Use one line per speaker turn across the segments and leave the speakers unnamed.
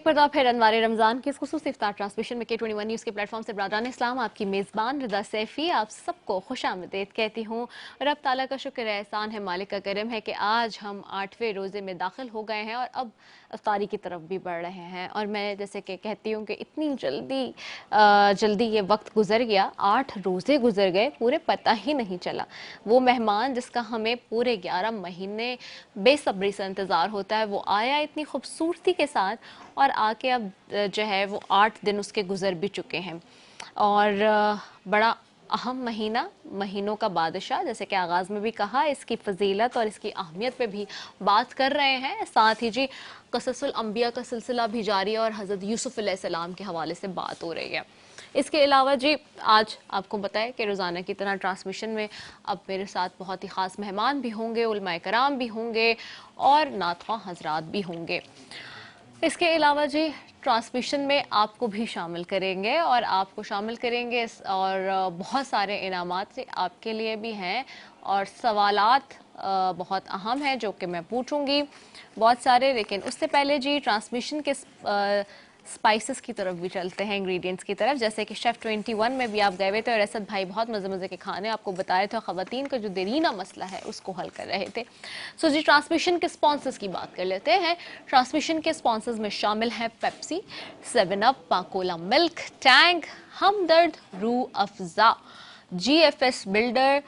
ایک مرتبہ پھر انوار رمضان کی اس خصوصی افطار ٹرانسمیشن میں K21 نیوز کے پلیٹ فارم سے برادران اسلام آپ کی میزبان رضا سیفی آپ سب کو خوش آمدید کہتی ہوں. رب تعالیٰ کا شکر ہے، احسان ہے، مالک کا کرم ہے کہ آج ہم 8ویں روزے میں داخل ہو گئے ہیں اور اب افطاری کی طرف بھی بڑھ رہے ہیں. اور میں جیسے کہ کہتی ہوں کہ اتنی جلدی یہ وقت گزر گیا، 8 روزے گزر گئے، پورے پتہ ہی نہیں چلا. وہ مہمان جس کا ہمیں پورے 11 مہینے بے صبری سے انتظار ہوتا ہے، وہ آیا اتنی خوبصورتی کے ساتھ اور آ کے اب جو ہے وہ 8 دن اس کے گزر بھی چکے ہیں. اور بڑا اہم مہینہ، مہینوں کا بادشاہ، جیسے کہ آغاز میں بھی کہا، اس کی فضیلت اور اس کی اہمیت پہ بھی بات کر رہے ہیں. ساتھ ہی جی قصص الانبیاء کا سلسلہ بھی جاری ہے اور حضرت یوسف علیہ السلام کے حوالے سے بات ہو رہی ہے. اس کے علاوہ جی آج آپ کو بتائے کہ روزانہ کی طرح ٹرانسمیشن میں اب میرے ساتھ بہت ہی خاص مہمان بھی ہوں گے، علماء کرام بھی ہوں گے اور نعت خواں حضرات بھی ہوں گے. اس کے علاوہ جی ٹرانسمیشن میں آپ کو بھی شامل کریں گے اور آپ کو شامل کریں گے اور بہت سارے انعامات آپ کے لیے بھی ہیں اور سوالات بہت اہم ہیں جو کہ میں پوچھوں گی بہت سارے. لیکن اس سے پہلے جی ٹرانسمیشن کے سپائسز کی طرف بھی چلتے ہیں، انگریڈینٹس کی طرف. جیسے کہ شیف 21 میں بھی آپ گئے ہوئے تھے اور اسد بھائی بہت مزے مزے کے کھانے آپ کو بتائے تھے، خواتین کا جو دیرینہ مسئلہ ہے اس کو حل کر رہے تھے. سو جی ٹرانسمیشن کے سپانسرز کی بات کر لیتے ہیں. ٹرانسمیشن کے سپانسرز میں شامل ہیں پیپسی، 7 اپ، پاکولا ملک، ٹینگ، Hamdard, Rooh Afza, G F S builder,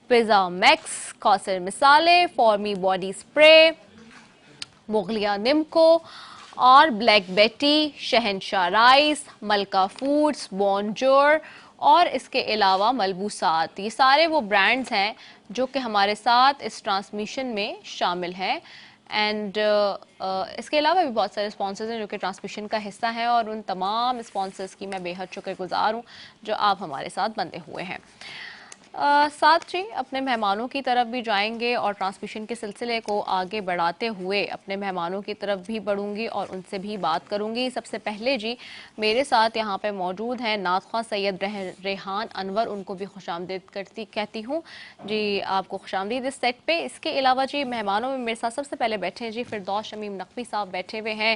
pizza max, Kausar مسالے، فارمی باڈی سپرے، مغلیہ نمکو اور بلیک بیٹی، شہنشاہ رائس، ملکہ فوڈز، بونجور اور اس کے علاوہ ملبوسات. یہ سارے وہ برانڈز ہیں جو کہ ہمارے ساتھ اس ٹرانسمیشن میں شامل ہیں. اینڈ اس کے علاوہ بھی بہت سارے اسپانسرز ہیں جو کہ ٹرانسمیشن کا حصہ ہیں اور ان تمام اسپانسرز کی میں بے حد شکر گزار ہوں جو آپ ہمارے ساتھ بندے ہوئے ہیں. ساتھ جی اپنے مہمانوں کی طرف بھی جائیں گے اور ٹرانسمیشن کے سلسلے کو آگے بڑھاتے ہوئے اپنے مہمانوں کی طرف بھی بڑھوں گی اور ان سے بھی بات کروں گی. سب سے پہلے جی میرے ساتھ یہاں پہ موجود ہیں نعت خواں سید ریحان انور، ان کو بھی خوش آمدید کہتی ہوں جی، آپ کو خوش آمدید اس سیٹ پہ. اس کے علاوہ جی مہمانوں میں میرے ساتھ سب سے پہلے بیٹھے ہیں جی فردوس شمیم نقوی صاحب بیٹھے ہوئے ہیں،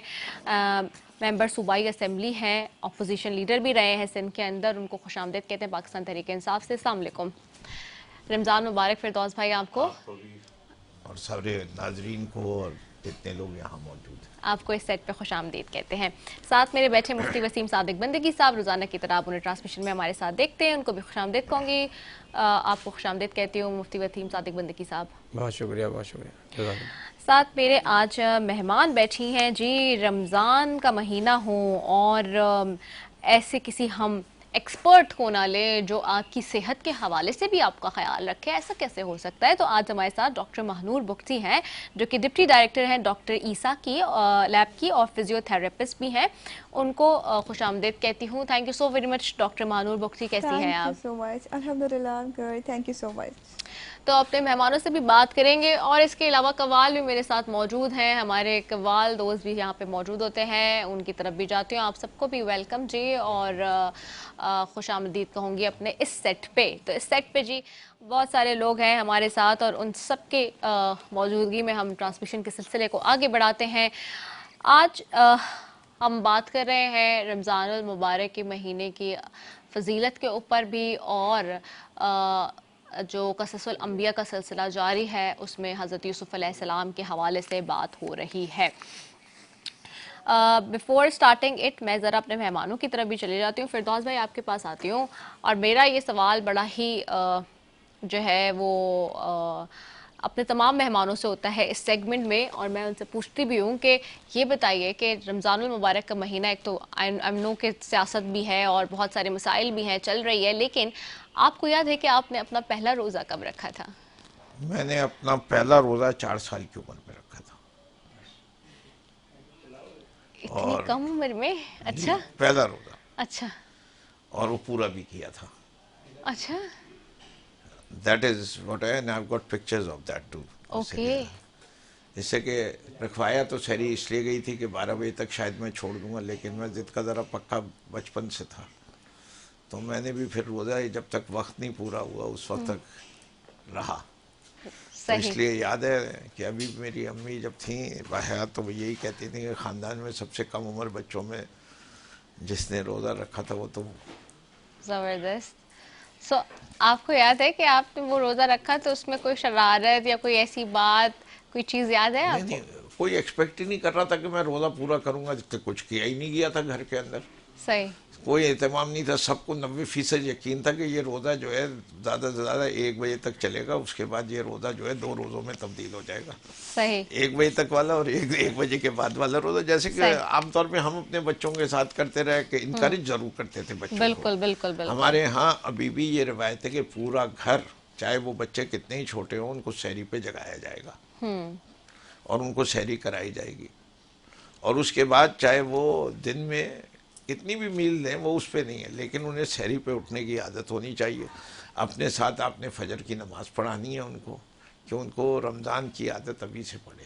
ممبر صوبائی اسمبلی ہیں، اپوزیشن لیڈر بھی رہے ہیں سندھ کے اندر. ان کو خوش آمدید کہتے ہیں پاکستان تحریک انصاف سے. السلام علیکم، رمضان مبارک فردوس بھائی آپ کو
بھی اور سارے ناظرین کو اور جتنے لوگ یہاں موجود ہیں.
آپ کو اس سیٹ پہ خوش آمدید کہتے ہیں. ساتھ میرے بیٹھے مفتی وسیم صادق بندگی صاحب، روزانہ کی طرح آپ انہیں ٹرانسمیشن میں ہمارے ساتھ دیکھتے ہیں، ان کو بھی خوش آمدید کہوں گی. آپ کو خوش آمدید کہتی ہوں مفتی وسیم صادق بندگی صاحب.
بہت شکریہ، بہت شکریہ.
ساتھ میرے آج مہمان بیٹھی ہیں جی، رمضان کا مہینہ ہوں اور ایسے کسی ہم ایکسپرٹ کو نہ لیں جو آپ کی صحت کے حوالے سے بھی آپ کا خیال رکھے، ایسا کیسے ہو سکتا ہے؟ تو آج ہمارے ساتھ ڈاکٹر مہنور بگٹی ہیں جو کہ ڈپٹی ڈائریکٹر ہیں ڈاکٹر عیسیٰ کی لیب کی اور فزیو تھراپسٹ بھی ہیں. ان کو خوش آمدید کہتی ہوں. Thank you so very much doctor Mehnoor Bugti, کیسی ہیں آپ؟
Thank you so much. Alhamdulillah, I'm good. Thank you so much.
تو اپنے مہمانوں سے بھی بات کریں گے اور اس کے علاوہ قوال بھی میرے ساتھ موجود ہیں، ہمارے قوال دوست بھی یہاں پہ موجود ہوتے ہیں، ان کی طرف بھی جاتی ہوں. آپ سب کو بھی ویلکم جی اور خوش آمدید کہوں گی اپنے اس سیٹ پہ. تو اس سیٹ پہ جی بہت سارے لوگ ہیں ہمارے ساتھ اور ان سب کے موجودگی میں ہم ٹرانسمیشن کے سلسلے کو آگے بڑھاتے ہیں. آج ہم بات کر رہے ہیں رمضان المبارک کے مہینے کی فضیلت کے اوپر بھی اور جو قصص الانبیاء کا سلسلہ جاری ہے اس میں حضرت یوسف علیہ السلام کے حوالے سے بات ہو رہی ہے. بیفور اسٹارٹنگ اٹ میں ذرا اپنے مہمانوں کی طرف بھی چلی جاتی ہوں. فردوس بھائی آپ کے پاس آتی ہوں اور میرا یہ سوال بڑا ہی جو ہے وہ اپنے تمام مہمانوں سے ہوتا ہے اس سیگمنٹ میں اور میں ان سے پوچھتی بھی ہوں کہ یہ بتائیے کہ رمضان المبارک کا مہینہ ایک تو امنوں کے سیاست بھی ہے اور بہت سارے مسائل بھی ہیں چل رہی ہے، لیکن آپ کو یاد ہے کہ آپ نے اپنا پہلا روزہ کب رکھا تھا؟
میں نے اپنا پہلا روزہ 4 سال کی عمر میں رکھا تھا.
اتنی
اور
کم عمر میں؟
جی
اچھا
پہلا روزہ،
اچھا
اور وہ پورا بھی کیا تھا.
اچھا
that is what I have got pictures of that too.
Okay.
جس سے کہ رکھوایا تو سہری اس لیے گئی تھی کہ 12 بجے تک شاید میں چھوڑ دوں گا، لیکن میں ضد کا ذرا پکا بچپن سے تھا تو میں نے بھی پھر روزہ جب تک وقت نہیں پورا ہوا اس وقت تک رہا. تو اس لیے یاد ہے کہ ابھی میری امی جب تھیں باحیات تو وہ یہی کہتی تھیں کہ خاندان میں سب سے کم عمر بچوں میں جس نے روزہ رکھا تھا وہ تم.
زبردست. سو آپ کو یاد ہے کہ آپ نے وہ روزہ رکھا تو اس میں کوئی شرارت یا کوئی ایسی بات کوئی چیز یاد ہے آپ کو؟
نہیں کوئی ایکسپیکٹ ہی نہیں کر رہا تھا کہ میں روزہ پورا کروں گا، جب تک کچھ کیا ہی نہیں گیا تھا گھر کے اندر.
صحیح.
کوئی اہتمام نہیں تھا، سب کو 90% یقین تھا کہ یہ روزہ جو ہے زیادہ سے زیادہ 1 بجے تک چلے گا، اس کے بعد یہ روزہ جو ہے 2 روزوں میں تبدیل ہو جائے گا.
صحیح.
1 بجے تک والا اور 1 بجے کے بعد والا روزہ، جیسے کہ عام طور پہ ہم اپنے بچوں کے ساتھ کرتے رہے کہ انکریج ضرور کرتے تھے بچوں کو.
بالکل بالکل بالکل.
ہمارے ہاں ابھی بھی یہ روایت ہے کہ پورا گھر چاہے وہ بچے کتنے ہی چھوٹے ہوں ان کو سحری پہ جگایا جائے گا اور ان کو سحری کرائی جائے گی، اور اس کے بعد چاہے وہ دن میں کتنی بھی میل دیں وہ اس پہ نہیں ہے، لیکن انہیں سحری پہ اٹھنے کی عادت ہونی چاہیے. اپنے ساتھ آپ نے فجر کی نماز پڑھانی ہے ان کو، کہ ان کو رمضان کی عادت ابھی سے پڑھے.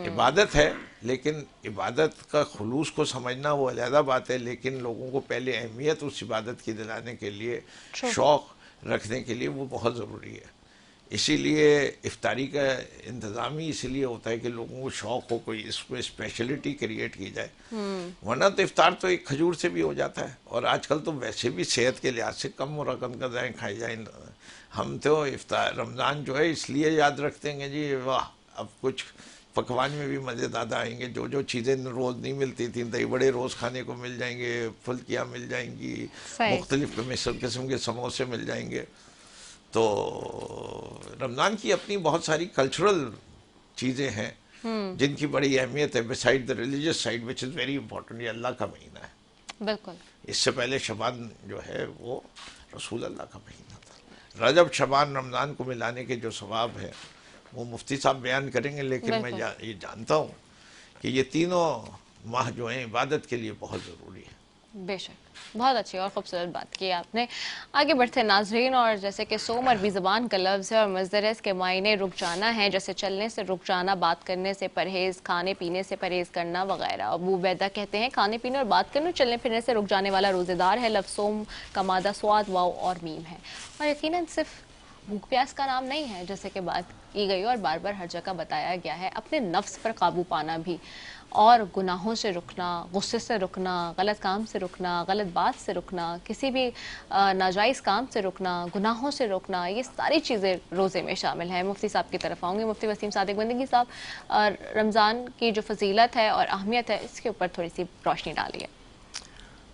عبادت ہے لیکن عبادت کا خلوص کو سمجھنا وہ علیحدہ بات ہے، لیکن لوگوں کو پہلے اہمیت اس عبادت کی دلانے کے لیے، شوق رکھنے کے لیے وہ بہت ضروری ہے. اسی لیے افطاری کا انتظام ہی اسی لیے ہوتا ہے کہ لوگوں کو شوق ہو، کوئی اس میں اسپیشلٹی کریٹ کی جائے. ورنہ تو افطار تو ایک کھجور سے بھی ہو جاتا ہے، اور آج کل تو ویسے بھی صحت کے لحاظ سے کم رقم غذائیں کھائی جائیں. ہم تو افطار رمضان جو ہے اس لیے یاد رکھتے ہیں جی واہ اب کچھ پکوان میں بھی مزے زیادہ آئیں گے، جو چیزیں روز نہیں ملتی تھیں دہی بڑے روز کھانے کو مل جائیں گے، پھلکیاں مل جائیں گی، مختلف قسم کے سموسے مل جائیں گے. تو رمضان کی اپنی بہت ساری کلچرل چیزیں ہیں جن کی بڑی اہمیت ہے، beside the religious side which is very important. یہ اللہ کا مہینہ ہے.
بالکل.
اس سے پہلے شعبان جو ہے وہ رسول اللہ کا مہینہ تھا. رجب شعبان رمضان کو ملانے کے جو ثواب ہے وہ مفتی صاحب بیان کریں گے، لیکن میں یہ جانتا ہوں کہ یہ تینوں ماہ جو ہیں عبادت کے لیے بہت ضروری ہے.
بے شک. بہت اچھی اور خوبصورت بات کی آپ نے. آگے بڑھتے ناظرین، اور جیسے کہ سوم عربی زبان کا لفظ ہے اور مصدر ہے، اس کے معنی رک جانا ہے، جیسے چلنے سے رک جانا، بات کرنے سے پرہیز، کھانے پینے سے پرہیز کرنا وغیرہ. ابو عبیدہ کہتے ہیں کھانے پینے اور بات کرنے، چلنے پھرنے سے رک جانے والا روزے دار ہے. لفظ سوم کا مادہ سواد واو اور میم ہے، اور یقیناً صرف بھوک پیاس کا نام نہیں ہے جیسے کہ بات کی گئی اور بار بار ہر جگہ بتایا گیا ہے. اپنے نفس پر قابو پانا بھی، اور گناہوں سے رکنا، غصے سے رکنا، غلط کام سے رکنا، غلط بات سے رکنا، کسی بھی ناجائز کام سے رکنا، گناہوں سے رکنا، یہ ساری چیزیں روزے میں شامل ہیں. مفتی صاحب کی طرف آؤں گی. مفتی وسیم صادق بندگی صاحب، رمضان کی جو فضیلت ہے اور اہمیت ہے اس کے اوپر تھوڑی سی روشنی ڈالیے.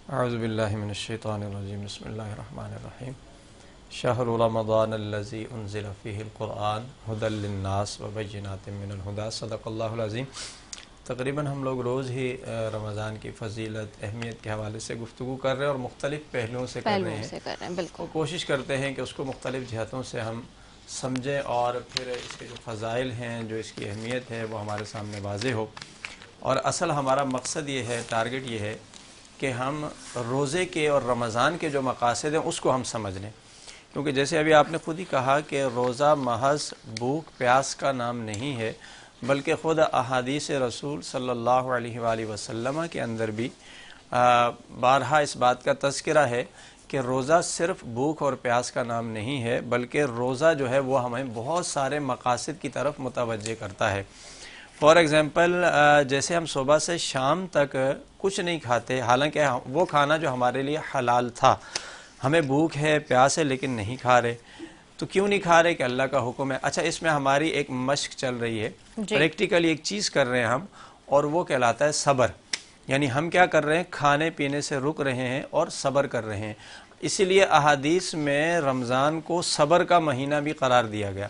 اعوذ باللہ من الشیطان الرجیم. بسم اللہ الرحمن الرحیم. شہر رمضان الذی انزل فیہ القرآن ھدی للناس وبینات من الھدی. صدق اللہ العظیم. تقریباً ہم لوگ روز ہی رمضان کی فضیلت، اہمیت کے حوالے سے گفتگو کر رہے ہیں اور مختلف پہلوؤں سے کر رہے ہیں.
بالکل.
کوشش کرتے ہیں کہ اس کو مختلف جہتوں سے ہم سمجھیں اور پھر اس کے جو فضائل ہیں، جو اس کی اہمیت ہے وہ ہمارے سامنے واضح ہو. اور اصل ہمارا مقصد یہ ہے، ٹارگٹ یہ ہے کہ ہم روزے کے اور رمضان کے جو مقاصد ہیں اس کو ہم سمجھ لیں. کیونکہ جیسے ابھی آپ نے خود ہی کہا کہ روزہ محض بھوک پیاس کا نام نہیں ہے، بلکہ خود احادیث رسول صلی اللہ علیہ وآلہ وسلم کے اندر بھی بارہا اس بات کا تذکرہ ہے کہ روزہ صرف بھوک اور پیاس کا نام نہیں ہے، بلکہ روزہ جو ہے وہ ہمیں بہت سارے مقاصد کی طرف متوجہ کرتا ہے. فار ایگزامپل جیسے ہم صبح سے شام تک کچھ نہیں کھاتے، حالانکہ وہ کھانا جو ہمارے لیے حلال تھا، ہمیں بھوک ہے پیاس ہے لیکن نہیں کھا رہے. تو کیوں نہیں کھا رہے؟ کہ اللہ کا حکم ہے. اچھا، اس میں ہماری ایک مشق چل رہی ہے، پریکٹیکلی ایک چیز کر رہے ہیں ہم، اور وہ کہلاتا ہے صبر. یعنی ہم کیا کر رہے ہیں؟ کھانے پینے سے رک رہے ہیں اور صبر کر رہے ہیں. اسی لیے احادیث میں رمضان کو صبر کا مہینہ بھی قرار دیا گیا.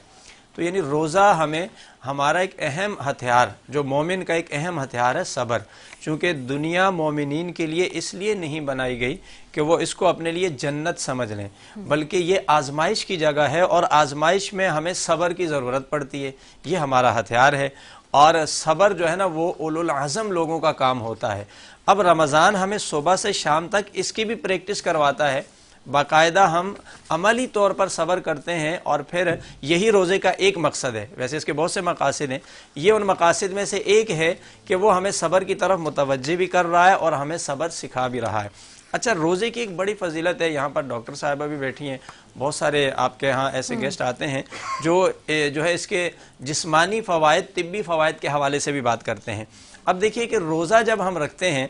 تو یعنی روزہ ہمیں ہمارا ایک اہم ہتھیار، جو مومن کا ایک اہم ہتھیار ہے صبر. چونکہ دنیا مومنین کے لیے اس لیے نہیں بنائی گئی کہ وہ اس کو اپنے لیے جنت سمجھ لیں، بلکہ یہ آزمائش کی جگہ ہے، اور آزمائش میں ہمیں صبر کی ضرورت پڑتی ہے. یہ ہمارا ہتھیار ہے، اور صبر جو ہے نا وہ اولو العزم لوگوں کا کام ہوتا ہے. اب رمضان ہمیں صبح سے شام تک اس کی بھی پریکٹس کرواتا ہے. باقاعدہ ہم عملی طور پر صبر کرتے ہیں، اور پھر یہی روزے کا ایک مقصد ہے. ویسے اس کے بہت سے مقاصد ہیں، یہ ان مقاصد میں سے ایک ہے کہ وہ ہمیں صبر کی طرف متوجہ بھی کر رہا ہے اور ہمیں صبر سکھا بھی رہا ہے. اچھا روزے کی ایک بڑی فضیلت ہے, یہاں پر ڈاکٹر صاحبہ بھی بیٹھی ہیں, بہت سارے آپ کے ہاں ایسے گیسٹ آتے ہیں جو ہے اس کے جسمانی فوائد, طبی فوائد کے حوالے سے بھی بات کرتے ہیں. اب دیکھیے کہ روزہ جب ہم رکھتے ہیں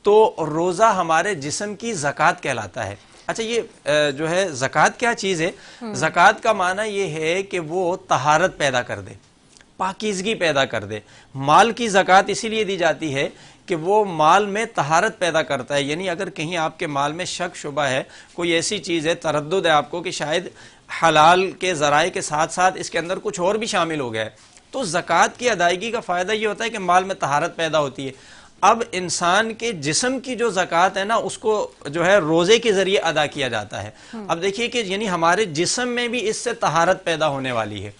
تو روزہ ہمارے جسم کی زکوٰۃ کہلاتا ہے. اچھا یہ جو ہے زکوٰۃ کیا چیز ہے؟ زکوٰۃ کا معنی یہ ہے کہ وہ طہارت پیدا کر دے, پاکیزگی پیدا کر دے. مال کی زکوٰۃ اسی لیے دی جاتی ہے کہ وہ مال میں طہارت پیدا کرتا ہے. یعنی اگر کہیں آپ کے مال میں شک شبہ ہے, کوئی ایسی چیز ہے, تردد ہے آپ کو کہ شاید حلال کے ذرائع کے ساتھ ساتھ اس کے اندر کچھ اور بھی شامل ہو گیا ہے, تو زکوٰۃ کی ادائیگی کا فائدہ یہ ہوتا ہے کہ مال میں طہارت پیدا ہوتی ہے. اب انسان کے جسم کی جو زکوٰۃ ہے نا, اس کو جو ہے روزے کے ذریعے ادا کیا جاتا ہے. اب دیکھیے کہ یعنی ہمارے جسم میں بھی اس سے طہارت پیدا ہونے والی ہے.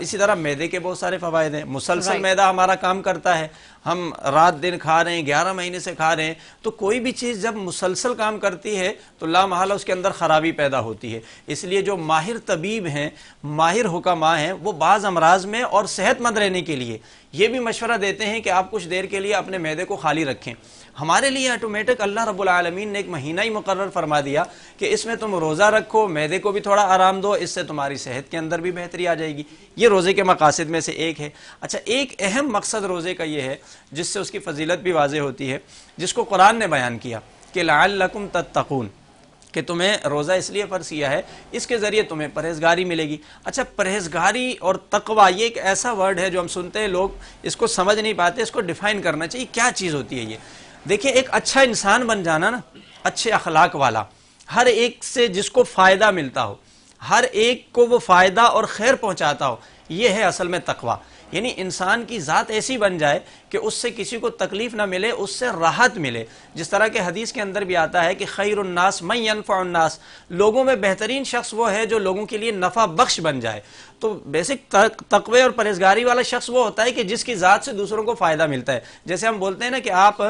اسی طرح معدے کے بہت سارے فوائد ہیں, مسلسل معدہ ہمارا کام کرتا ہے, ہم رات دن کھا رہے ہیں, 11 مہینے سے کھا رہے ہیں, تو کوئی بھی چیز جب مسلسل کام کرتی ہے تو لا محالہ اس کے اندر خرابی پیدا ہوتی ہے. اس لیے جو ماہر طبیب ہیں, ماہر حکماء ہیں, وہ بعض امراض میں اور صحت مند رہنے کے لیے یہ بھی مشورہ دیتے ہیں کہ آپ کچھ دیر کے لیے اپنے معدے کو خالی رکھیں. ہمارے لیے آٹومیٹک اللہ رب العالمین نے ایک مہینہ ہی مقرر فرما دیا کہ اس میں تم روزہ رکھو, معدے کو بھی تھوڑا آرام دو, اس سے تمہاری صحت کے اندر بھی بہتری آ جائے گی. یہ روزے کے مقاصد میں سے ایک ہے. اچھا ایک اہم مقصد روزے کا یہ ہے جس سے اس کی فضیلت بھی واضح ہوتی ہے, جس کو قرآن نے بیان کیا کہ لعلکم تتقون, کہ تمہیں روزہ اس لیے فرض کیا ہے اس کے ذریعے تمہیں پرہیزگاری ملے گی. اچھا پرہیزگاری اور تقوی یہ ایک ایسا ورڈ ہے جو ہم سنتے ہیں, لوگ اس کو سمجھ نہیں پاتے, اس کو ڈیفائن کرنا چاہیے کیا چیز ہوتی ہے یہ. دیکھیں ایک اچھا انسان بن جانا نا, اچھے اخلاق والا, ہر ایک سے جس کو فائدہ ملتا ہو, ہر ایک کو وہ فائدہ اور خیر پہنچاتا ہو, یہ ہے اصل میں تقوی. یعنی انسان کی ذات ایسی بن جائے کہ اس سے کسی کو تکلیف نہ ملے, اس سے راحت ملے. جس طرح کہ حدیث کے اندر بھی آتا ہے کہ خیر الناس من ینفع الناس, لوگوں میں بہترین شخص وہ ہے جو لوگوں کے لیے نفع بخش بن جائے. تو بیسک تقوی اور پرہیزگاری والا شخص وہ ہوتا ہے کہ جس کی ذات سے دوسروں کو فائدہ ملتا ہے. جیسے ہم بولتے ہیں نا کہ آپ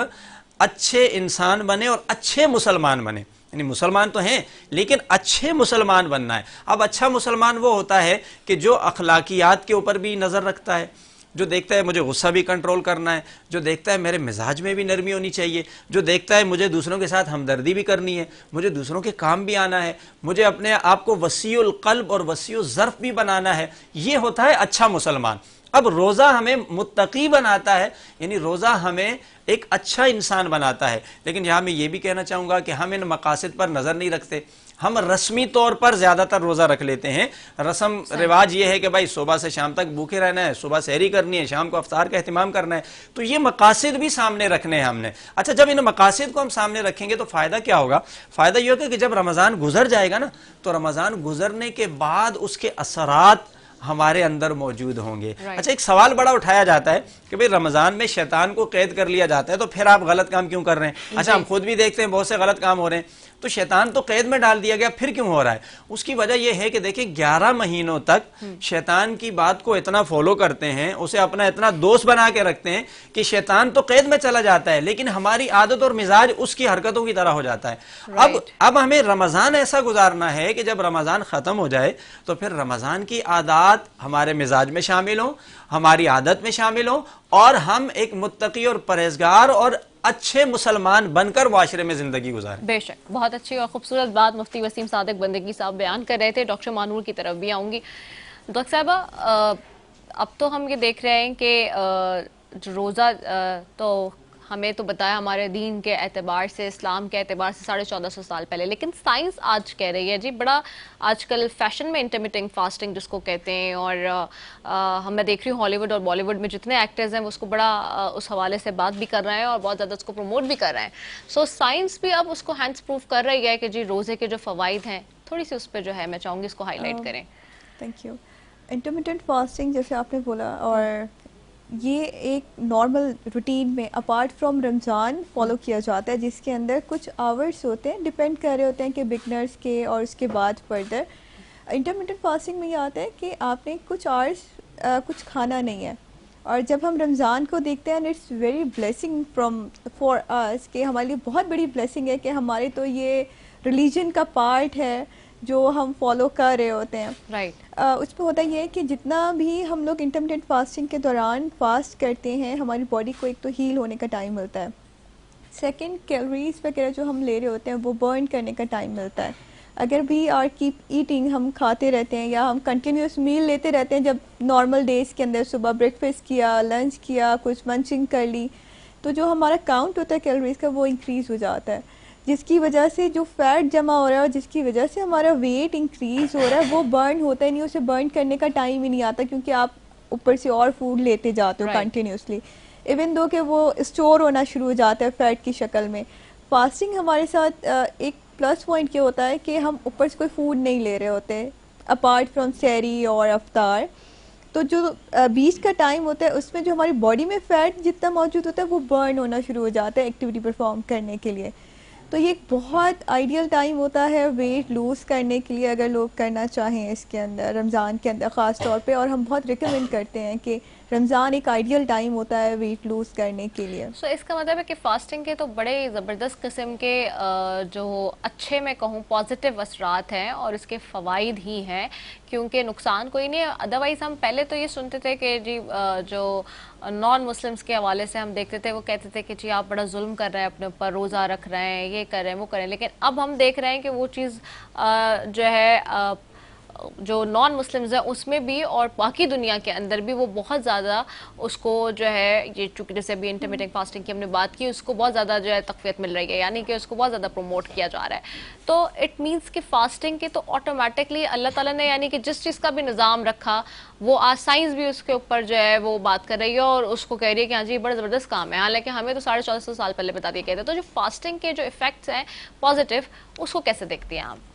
اچھے انسان بنے اور اچھے مسلمان بنے, یعنی مسلمان تو ہیں لیکن اچھے مسلمان بننا ہے. اب اچھا مسلمان وہ ہوتا ہے کہ جو اخلاقیات کے اوپر بھی نظر رکھتا ہے, جو دیکھتا ہے مجھے غصہ بھی کنٹرول کرنا ہے, جو دیکھتا ہے میرے مزاج میں بھی نرمی ہونی چاہیے, جو دیکھتا ہے مجھے دوسروں کے ساتھ ہمدردی بھی کرنی ہے, مجھے دوسروں کے کام بھی آنا ہے, مجھے اپنے آپ کو وسیع القلب اور وسیع الظرف بھی بنانا ہے. یہ ہوتا ہے اچھا مسلمان. اب روزہ ہمیں متقی بناتا ہے, یعنی روزہ ہمیں ایک اچھا انسان بناتا ہے. لیکن یہاں میں یہ بھی کہنا چاہوں گا کہ ہم ان مقاصد پر نظر نہیں رکھتے, ہم رسمی طور پر زیادہ تر روزہ رکھ لیتے ہیں. رسم رواج یہ ہے کہ بھائی صبح سے شام تک بھوکے رہنا ہے, صبح سحری کرنی ہے, شام کو افطار کا اہتمام کرنا ہے. تو یہ مقاصد بھی سامنے رکھنے ہیں ہم نے. اچھا جب ان مقاصد کو ہم سامنے رکھیں گے تو فائدہ کیا ہوگا؟ فائدہ یہ ہوگا کہ جب رمضان گزر جائے گا نا, تو رمضان گزرنے کے بعد اس کے اثرات ہمارے اندر موجود ہوں گے. اچھا ایک سوال بڑا اٹھایا جاتا ہے کہ بھئی رمضان میں شیطان کو قید کر لیا جاتا ہے تو پھر آپ غلط کام کیوں کر رہے ہیں؟ اچھا ہم خود بھی دیکھتے ہیں بہت سے غلط کام ہو رہے ہیں, تو شیطان تو قید میں ڈال دیا گیا, پھر کیوں ہو رہا ہے؟ اس کی وجہ یہ ہے کہ دیکھیں 11 مہینوں تک شیطان کی بات کو اتنا فالو کرتے ہیں, اسے اپنا اتنا دوست بنا کے رکھتے ہیں کہ شیطان تو قید میں چلا جاتا ہے لیکن ہماری عادت اور مزاج اس کی حرکتوں کی طرح ہو جاتا ہے. اب ہمیں رمضان ایسا گزارنا ہے کہ جب رمضان ختم ہو جائے تو پھر رمضان کی عادات ہمارے مزاج میں شامل ہوں, ہماری عادت میں شامل ہوں, اور ہم ایک متقی اور پرہیزگار اور اچھے مسلمان بن کر معاشرے میں زندگی گزاریں.
بے شک بہت اچھی اور خوبصورت بات مفتی وسیم صادق بندگی صاحب بیان کر رہے تھے. ڈاکٹر مانور کی طرف بھی آؤں گی. ڈاکٹر صاحبہ اب تو ہم یہ دیکھ رہے ہیں کہ روزہ تو ہمیں تو بتایا ہمارے دین کے اعتبار سے, اسلام کے اعتبار سے 1450 سال پہلے, لیکن سائنس آج کہہ رہی ہے جی بڑا آج کل فیشن میں انٹرمیٹنگ فاسٹنگ جس کو کہتے ہیں, اور میں دیکھ رہی ہوں ہالی ووڈ اور بالی ووڈ میں جتنے ایکٹرز ہیں وہ اس کو بڑا اس حوالے سے بات بھی کر رہے ہیں اور بہت زیادہ اس کو پروموٹ بھی کر رہے ہیں. سو سائنس بھی اب اس کو ہینڈز پروف کر رہی ہے کہ جی روزے کے جو فوائد ہیں تھوڑی سی اس پہ جو ہے میں چاہوں گی اس کو ہائی لائٹ کریں.
Thank you. انٹرمیٹنٹ فاسٹنگ جیسے آپ نے بولا, اور یہ ایک نارمل روٹین میں اپارٹ فرام رمضان فالو کیا جاتا ہے, جس کے اندر کچھ آورس ہوتے ہیں, ڈپینڈ کر رہے ہوتے ہیں کہ بگنرس کے, اور اس کے بعد فردر انٹرمیٹنٹ فاسٹنگ میں یہ آتا ہے کہ آپ نے کچھ آورس کچھ کھانا نہیں ہے. اور جب ہم رمضان کو دیکھتے ہیں, it's very blessing from for us, کہ ہمارے لیے بہت بڑی بلیسنگ ہے کہ ہمارے تو یہ ریلیجن کا پارٹ ہے جو ہم فالو کر رہے ہوتے ہیں.
رائٹ.
اس پہ ہوتا یہ ہے کہ جتنا بھی ہم لوگ انٹرمیٹنٹ فاسٹنگ کے دوران فاسٹ کرتے ہیں, ہماری باڈی کو ایک تو ہیل ہونے کا ٹائم ملتا ہے, سیکنڈ کیلوریز وغیرہ جو ہم لے رہے ہوتے ہیں وہ برن کرنے کا ٹائم ملتا ہے. اگر بھی آر کیپ ایٹنگ ہم کھاتے رہتے ہیں یا ہم کنٹینیوس میل لیتے رہتے ہیں, جب نارمل ڈیز کے اندر صبح بریک فاسٹ کیا, لنچ کیا, کچھ منچنگ کر لی, تو جو ہمارا کاؤنٹ ہوتا ہے کیلوریز کا وہ انکریز ہو جاتا ہے, جس کی وجہ سے جو فیٹ جمع ہو رہا ہے اور جس کی وجہ سے ہمارا ویٹ انکریز ہو رہا ہے وہ برن ہوتا ہی نہیں, اسے برن کرنے کا ٹائم ہی نہیں آتا کیونکہ آپ اوپر سے اور فوڈ لیتے جاتے ہو کنٹینیوسلی, ایون دو کہ وہ اسٹور ہونا شروع ہو جاتا ہے فیٹ کی شکل میں. فاسٹنگ ہمارے ساتھ ایک پلس پوائنٹ کیا ہوتا ہے کہ ہم اوپر سے کوئی فوڈ نہیں لے رہے ہوتے اپارٹ فرام سحری اور افطار, تو جو بیچ کا ٹائم ہوتا ہے اس میں جو ہماری باڈی میں فیٹ جتنا موجود ہوتا ہے وہ برن ہونا شروع ہو جاتا ہے ایکٹیویٹی پرفارم کرنے کے لیے. تو یہ ایک بہت آئیڈیل ٹائم ہوتا ہے ویٹ لوز کرنے کے لیے اگر لوگ کرنا چاہیں اس کے اندر, رمضان کے اندر خاص طور پہ, اور ہم بہت ریکمینڈ کرتے ہیں کہ رمضان ایک آئیڈیل ٹائم ہوتا ہے ویٹ لوز کرنے کے لیے.
سو اس کا مطلب ہے کہ فاسٹنگ کے تو بڑے زبردست قسم کے جو اچھے میں کہوں پازیٹیو اثرات ہیں اور اس کے فوائد ہی ہیں, کیونکہ نقصان کوئی نہیں ہے. ادروائز ہم پہلے تو یہ سنتے تھے کہ جی جو نان مسلمس کے حوالے سے ہم دیکھتے تھے, وہ کہتے تھے کہ جی آپ بڑا ظلم کر رہے ہیں اپنے اوپر, روزہ رکھ رہے ہیں, یہ کر رہے ہیں, وہ کر رہے ہیں, لیکن اب ہم دیکھ رہے ہیں کہ وہ چیز جو ہے جو نان مسلمز ہیں اس میں بھی اور باقی دنیا کے اندر بھی وہ بہت زیادہ اس کو جو ہے, یہ چونکہ جیسے ابھی انٹرمیٹنگ فاسٹنگ کی ہم نے بات کی, اس کو بہت زیادہ جو ہے تقویت مل رہی ہے, یعنی کہ اس کو بہت زیادہ پروموٹ کیا جا رہا ہے. تو اٹ مینس کہ فاسٹنگ کے تو آٹومیٹکلی اللہ تعالیٰ نے یعنی کہ جس چیز کا بھی نظام رکھا وہ آج سائنس بھی اس کے اوپر جو ہے وہ بات کر رہی ہے اور اس کو کہہ رہی ہے کہ ہاں جی بڑا زبردست کام ہے, حالانکہ ہمیں تو 1450 سال پہلے بتا دیا گیا تھا. تو جو فاسٹنگ کے جو افیکٹس ہیں پازیٹیو, اس کو کیسے دیکھتی ہیں آپ؟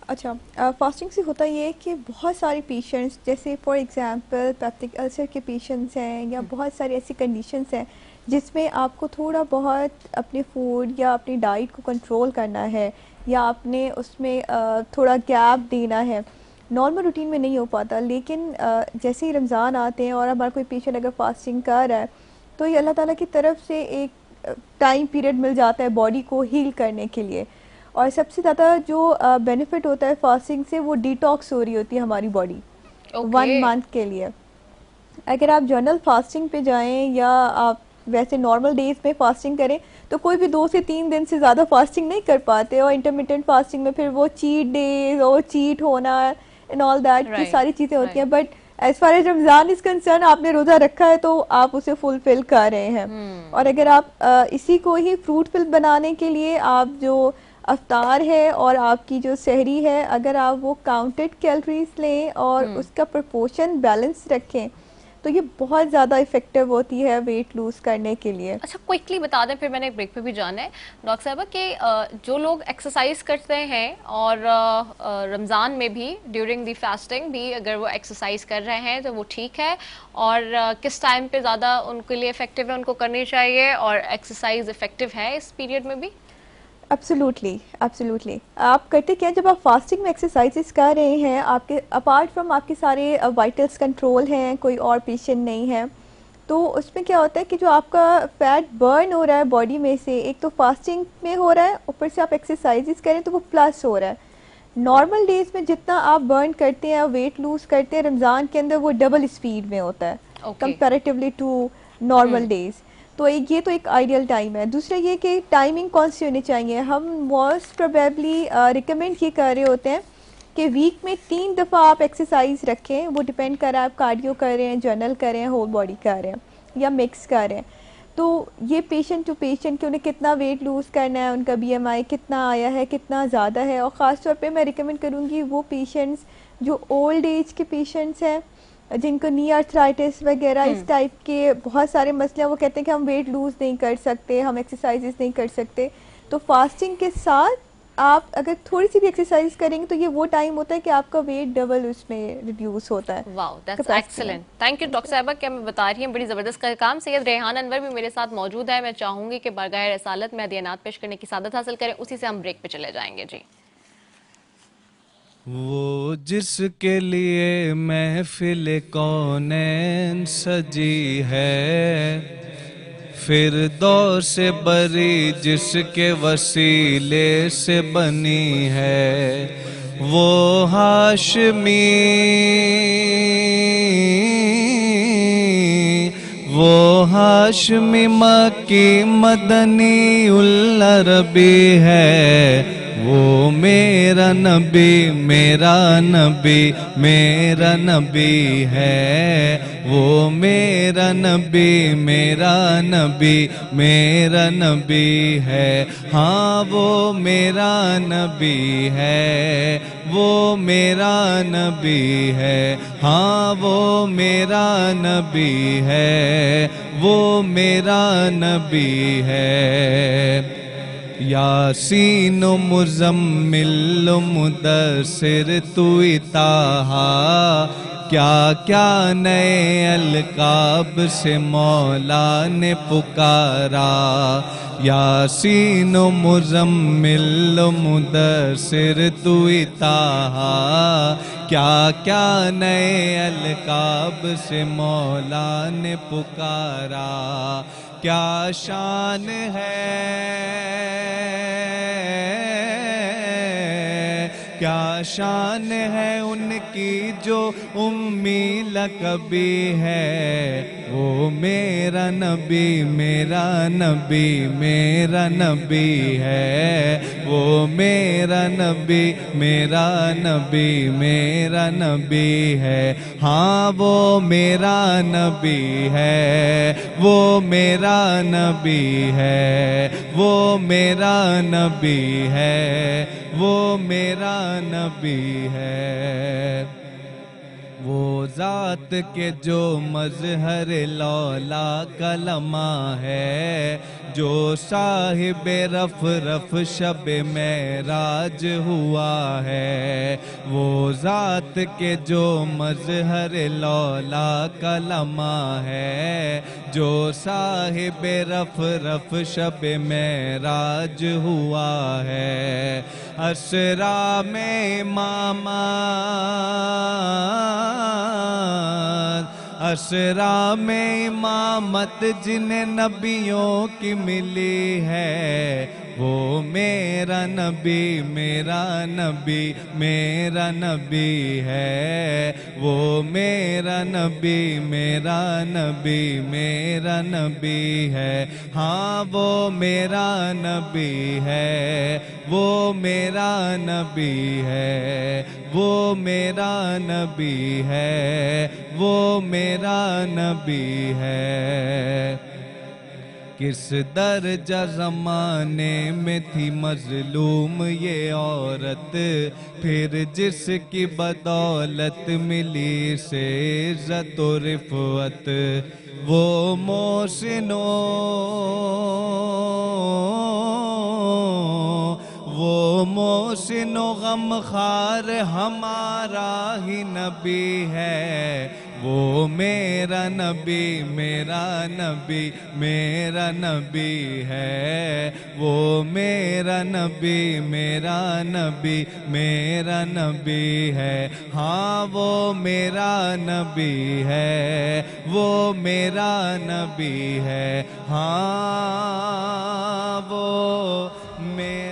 اچھا, فاسٹنگ سے ہوتا یہ ہے کہ بہت سارے پیشنٹس جیسے فار ایگزامپل پیپٹک السر کے پیشنٹس ہیں یا بہت ساری ایسی کنڈیشنس ہیں جس میں آپ کو تھوڑا بہت اپنے فوڈ یا اپنی ڈائٹ کو کنٹرول کرنا ہے یا آپ نے اس میں تھوڑا گیپ دینا ہے, نارمل روٹین میں نہیں ہو پاتا. لیکن جیسے ہی رمضان آتے ہیں اور ہمارا کوئی پیشنٹ اگر فاسٹنگ کر رہا ہے تو یہ اللہ تعالیٰ کی طرف سے ایک ٹائم پیریڈ مل جاتا ہے باڈی کو ہیل کرنے کے لیے. اور سب سے زیادہ جو بینیفٹ ہوتا ہے فاسٹنگ سے وہ ڈیٹاکس ہو رہی ہوتی ہے ہماری باڈی 1 منتھ کے لیے. اگر آپ جنرل فاسٹنگ پہ جائیں یا آپ ویسے نارمل ڈیز میں فاسٹنگ کریں تو کوئی بھی 2 سے 3 دن سے زیادہ فاسٹنگ نہیں کر پاتے, اور انٹرمیٹنٹ فاسٹنگ میں پھر وہ چیٹ ڈیز اور چیٹ ہونا اینڈ آل دیٹ یہ ساری چیزیں ہوتی ہیں. But as far as Ramzan is concern, آپ نے روزہ رکھا ہے تو آپ اسے فلفل کر رہے ہیں. اور اگر آپ اسی کو ہی فروٹفل بنانے کے لیے آپ جو افطار ہے اور آپ کی جو سحری ہے اگر آپ وہ کاؤنٹڈ کیلوریز لیں اور اس کا پرپورشن بیلنس رکھیں تو یہ بہت زیادہ افیکٹو ہوتی ہے ویٹ لوز کرنے کے لیے.
اچھا کوئکلی بتا دیں, پھر میں نے ایک بریک پہ بھی جانا ہے ڈاکٹر صاحبہ, کہ جو لوگ ایکسرسائز کرتے ہیں اور رمضان میں بھی ڈیورنگ دی فاسٹنگ بھی اگر وہ ایکسرسائز کر رہے ہیں تو وہ ٹھیک ہے, اور کس ٹائم پہ زیادہ ان کے لیے افیکٹو ہے ان کو کرنی چاہیے, اور ایکسرسائز افیکٹو ہے اس پیریڈ میں بھی؟
ایبسلیوٹلی. آپ کرتے کیا, جب آپ فاسٹنگ میں ایکسرسائزز کر رہے ہیں, آپ کے اپارٹ فرام آپ کے سارے وائٹلس کنٹرول ہیں, کوئی اور پیشنٹ نہیں ہے, تو اس میں کیا ہوتا ہے کہ جو آپ کا فیٹ برن ہو رہا ہے باڈی میں سے, ایک تو فاسٹنگ میں ہو رہا ہے, اوپر سے آپ ایکسرسائزز کریں تو وہ پلس ہو رہا ہے. نارمل ڈیز میں جتنا آپ برن کرتے ہیں ویٹ لوز کرتے ہیں, رمضان کے اندر وہ ڈبل اسپیڈ میں ہوتا ہے کمپیریٹیولی ٹو نارمل ڈیز. تو یہ تو ایک آئیڈیل ٹائم ہے. دوسرا یہ کہ ٹائمنگ کون سی ہونی چاہیے. ہم موسٹ پروبیبلی ریکمینڈ یہ کر رہے ہوتے ہیں کہ ویک میں 3 دفعہ آپ ایکسرسائز رکھیں, وہ ڈپینڈ کر رہا ہے آپ کارڈیو کر رہے ہیں, جنرل کر رہے ہیں, ہول باڈی کر رہے ہیں یا مکس کر رہے ہیں. تو یہ پیشنٹ ٹو پیشنٹ کہ انہیں کتنا ویٹ لوز کرنا ہے, ان کا BMI کتنا آیا ہے, کتنا زیادہ ہے. اور خاص طور پہ میں ریکمینڈ کروں گی وہ پیشنٹس جو اولڈ ایج کے پیشنٹس ہیں, جن کو نی آرتھرائٹس وغیرہ اس ٹائپ کے بہت سارے مسئلے, وہ کہتے ہیں کہ ہم ویٹ لوز نہیں کر سکتے, ہم ایکسرسائزز نہیں کر سکتے. تو فاسٹنگ کے ساتھ آپ اگر تھوڑی سی بھی ایکسرسائز کریں گے تو یہ وہ ٹائم ہوتا ہے کہ آپ کا ویٹ ڈبل اس میں ریڈیوس ہوتا ہے.
واو that's excellent. Thank you doctor صاحبہ کہ ہمیں بتا رہی ہیں بڑی زبردست کام. سید ریحان انور بھی میرے ساتھ موجود ہے. میں چاہوں گی کہ بارگاہ رسالت میں ہدیہ پیش کرنے کی سعادت حاصل کریں, اسی سے ہم بریک پہ چلے جائیں گے. جی.
وہ جس کے لیے محفل کونین سجی ہے, فردوس سے بری جس کے وسیلے سے بنی ہے, وہ ہاشمی وہ ہاشمی مکی مدنی العربی ہے، وہ میرا نبی میرا نبی میرا نبی ہے، وہ میرا نبی میرا نبی میرا نبی ہے، ہاں وہ میرا نبی ہے، وہ میرا نبی ہے، ہاں وہ میرا نبی ہے، وہ میرا نبی ہے۔ یاسین و مزمل و مدثر توئی طہا، کیا کیا نئے القاب سے مولا نے پکارا، یاسین و مزمل و مدثر توئی طہا، کیا کیا نئے القاب سے مولا نے پکارا، کیا شان ہے کیا شان ہے ان کی جو امی لقبی ہے، وہ میرا نبی میرا نبی میرا نبی ہے، وہ میرا نبی میرا نبی میرا نبی ہے، ہاں وہ میرا نبی ہے، وہ میرا نبی ہے، وہ میرا نبی ہے، وہ میرا نبی ہے۔ وہ ذات کے جو مظہر لولا کلمہ ہے، جو صاحب رف رف شب معراج ہوا ہے، وہ ذات کے جو مظہر لولا کلمہ ہے، جو صاحب رف رف شب معراج ہوا ہے، اسرا میں امامت، اسرا میں امامت جنہیں نبیوں کی ملی ہے، وہ میرا نبی میرا نبی میرا نبی ہے، وہ میرا نبی میرا نبی میرا نبی ہے، ہاں وہ میرا نبی ہے، وہ میرا نبی ہے، وہ میرا نبی ہے، وہ میرا نبی ہے۔ کس درجہ زمانے میں تھی مظلوم یہ عورت، پھر جس کی بدولت ملی سے عزت و رفعت، وہ محسن و غمخوار ہمارا ہی نبی ہے، وہ میرا نبی میرا نبی میرا نبی ہے، وہ میرا نبی میرا نبی میرا نبی ہے، ہاں وہ میرا نبی ہے، وہ میرا نبی ہے، ہاں وہ میرا